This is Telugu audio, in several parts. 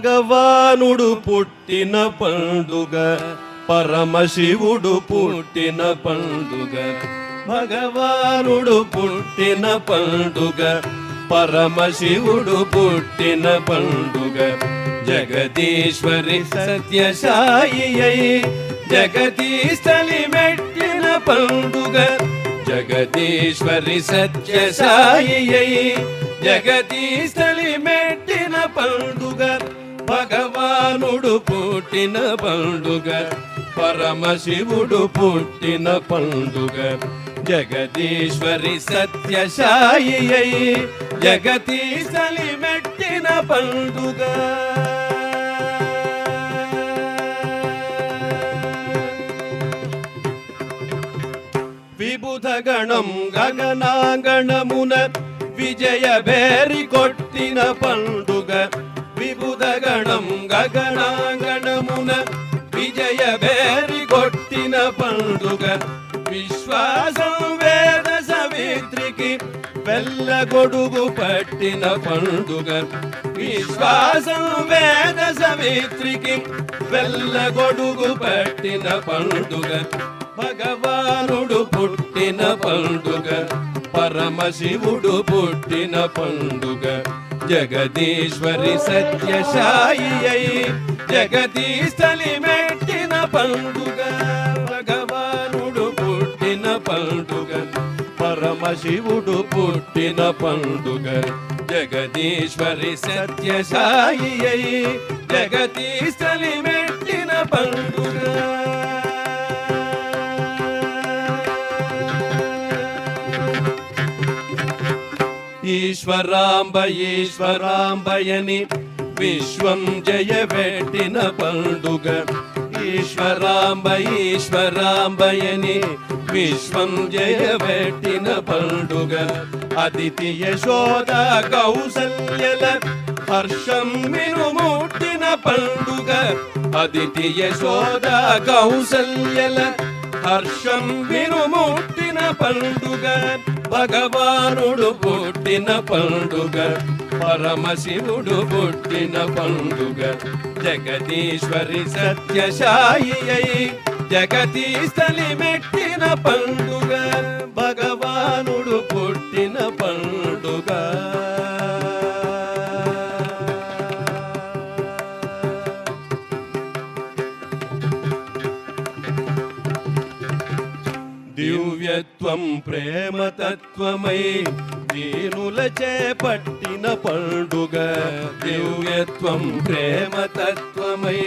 భగవానుడు పుట్టిన పండుగ, పరమశివుడు పుట్టిన పండుగ. భగవానుడు పుట్టిన పండుగ, పరమశివుడు పుట్టిన పండుగ. జగదీశ్వరి సత్యసాయి జగదీశలి మెట్టిన పండుగ. జగదీశ్వరి సత్యసాయి జగదీశలి మెట్టిన పండుగ. భగవానుడు పుట్టిన పండుగ, పరమశివుడు పుట్టిన పండుగ. జగదీశ్వరి సత్యసాయి జగదీశలి మెట్టిన పండుగ. విబుధగణం గగనాగణమున విజయ భేరి కొట్టిన పండుగ. విబుధగణం గగనాగణమున విజయ భేరి కొట్టిన పండుగ. విశ్వాసం వేద సవిత్రికి వెళ్ళగొడుగు పట్టిన పండుగ. విశ్వాసం వేద సవిత్రికి వెళ్ళగొడుగు పట్టిన పండుగ. భగవానుడు పుట్టిన పండుగ, పరమశివుడు పుట్టిన పండుగ. జగదీశ్వరి సత్యసాయి జగదీశలి మెట్టిన పండుగ. భగవానుడు పుట్టిన పండుగ, పరమశివుడు పుట్టిన పండుగ. జగదీశ్వరి సత్యసాయి జగదీశలి మెట్టిన పండుగ. ఈశ్వరాంబ ఈశ్వరాంబయని విశ్వం జయబెట్టిన పండుగ. ఈశ్వరాంబ ఈశ్వరాంబయని విశ్వం జయబెట్టిన పండుగ. అదితి యశోద కౌసల్యల హర్షం వినుముట్టిన పండుగ. అదితి యశోద కౌసల్యల హర్షం వినుముట్టిన పండుగ. భగవానుడు పుట్టిన పండుగ, పరమశివుడు పుట్టిన పండుగ. జగదీశ్వరి సత్యసాయి జగదీశలి మెట్టిన పండుగ. భగవానుడు పుట్టిన పండుగ. దివ్యత్వం ప్రేమతత్వమై దీనుల చేపట్టిన పండుగ. దివ్యత్వం ప్రేమతత్వమై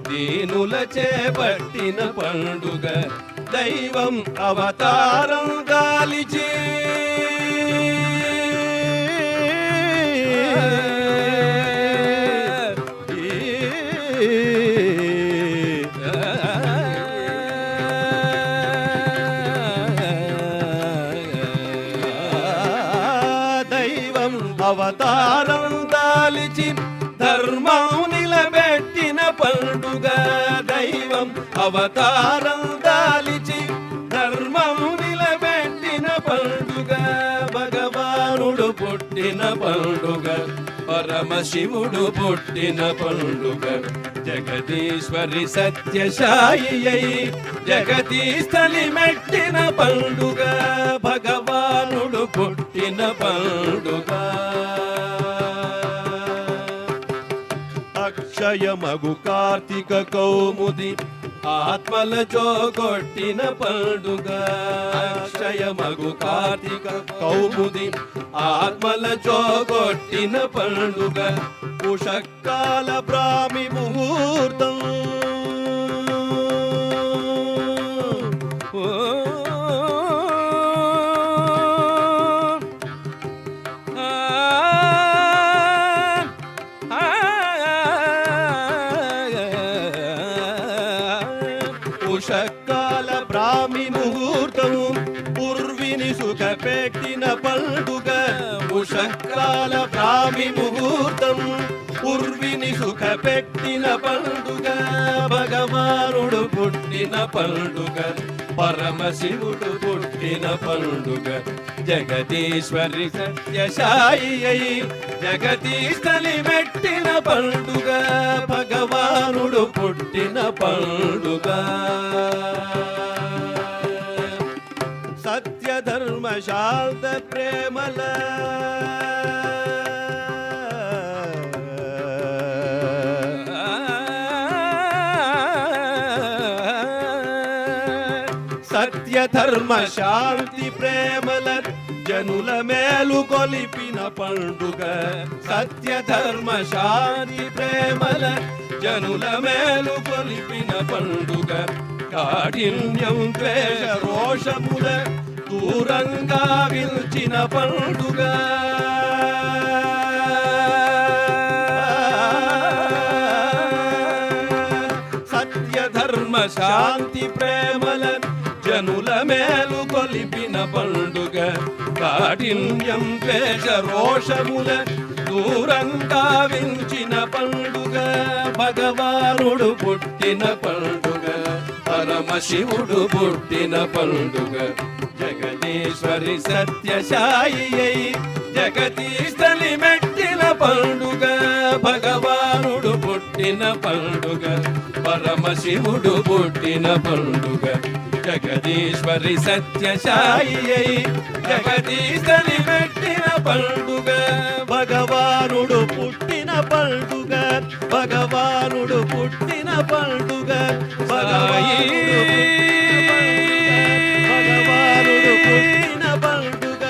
దీనుల చేపట్టిన పండుగ. దైవం అవతారం గాలిచి అవతారం దాలిచి ధర్మం నిలబెట్టిన పండుగ. దైవం అవతారం దాలిచి ధర్మం నిలబెట్టిన పండుగ. భగవానుడు పుట్టిన పండుగ, పరమశివుడు పుట్టిన పండుగ. జగదీశ్వరి సత్యసాయి జగదీశలి మెట్టిన పండుగ. భగవానుడు పుట్టిన పండుగ. అక్షయమగు కార్తీక కౌముది ఆత్మల జోగొట్టిన పండుగ. అక్షయమగు కార్తీక కౌముది ఆత్మల జోగొట్టిన పండుగ. ఉషకాల బ్రాహ్మి ముహూర్తం ఉషకాల బ్రాహ్మి ముహూర్తము పూర్విని సుఖ పెట్టిన పండుగ. ఉషకాల బ్రాహ్మి ముహూర్తం పూర్విని సుఖ పెట్టిన పండుగ. భగవానుడు పుట్టి పుట్టిన పండుగ పరమశివుడు పుట్టిన పండుగ జగదీశ్వరి సత్యసాయి అయి జగదీశలి మెట్టిన పండుగ భగవానుడు పుట్టిన పండుగ సత్య ధర్మ శాంత ప్రేమల సత్య ధర్మ శాంతి ప్రేమల జనుల మేలు కొలిపిన పండుగ సత్య ధర్మ శాంతి ప్రేమల జనుల మేలు కొలిపిన పండుగ కాఠిన్యం ద్వేష రోషముల దూరంగా విల్చిన పండుగ సత్య ధర్మ శాంతి ప్రేమల జనుల మేలు కొలిపిన పండుగ కాఠిన్యం ద్వేష రోషముల దూరంగా వించిన పండుగ భగవానుడు పుట్టిన పండుగ పరమశివుడు పుట్టిన పండుగ జగదీశ్వరి సత్యసాయి అయి జగదీశలి మెట్టిన పండుగ భగవానుడు పుట్టిన పండుగ పరమశివుడు పుట్టిన పండుగ జగదీశ్వరి సత్యసాయి అయి జగదీశలి మెట్టిన పండుగ భగవానుడు పుట్టిన పండుగ భగవానుడు పుట్టిన పండుగ భగవానుడు పుట్టిన పండుగ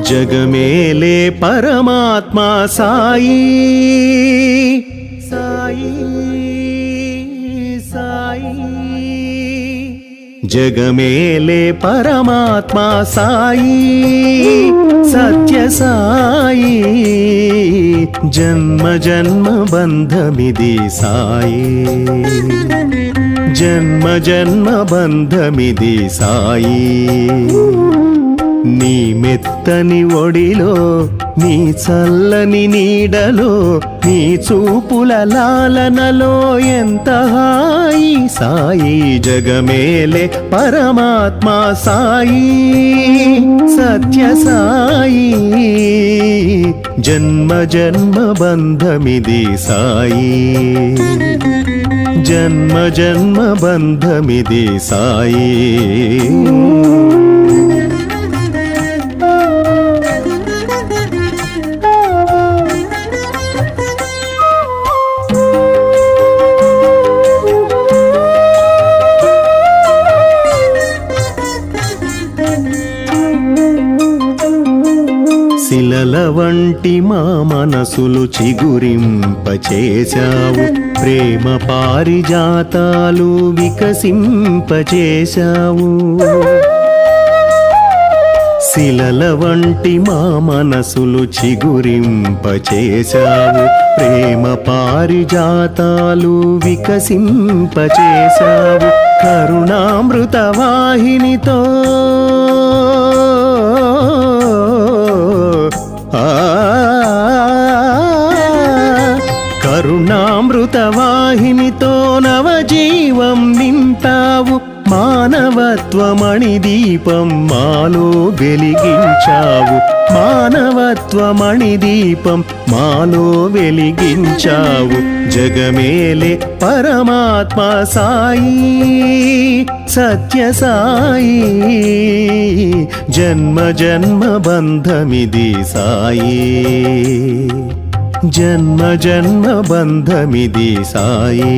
జగమేలే పరమాత్మా సాయి సాయి సాయి జగమేలే పరమాత్మా సాయి సత్య సాయి జన్మ జన్మ బంధమిది సాయి జన్మ జన్మ బంధమిది సాయి నీ మెత్తని ఒడిలో నీ చల్లని నీడలో నీ చూపుల లాలనలో ఎంత హాయి సాయి జగమేలే పరమాత్మా సాయి సత్య సాయి జన్మ జన్మ బంధమిది సాయి జన్మ జన్మ బంధమిది సాయి శిలల వంటి మా మనసులు చిగురింపచేశావు ప్రేమ పారిజాతాలు వికసింపచేశావు శిలల వంటి మా మనసులు చిగురింపచేశావు ప్రేమ పారిజాతాలు వికసింపచేశావు కరుణామృత వాహినితో కరుణామృత వాహినితో నవజీవం నింపావు మానవత్వమణి దీపం మాలో వెలిగించావు మానవత్వమణి దీపం మాలో వెలిగించావు జగమేలే పరమాత్మా సాయి సత్య సాయి జన్మ జన్మ బంధమిది సాయి జన్మ జన్మ బంధమిది సాయి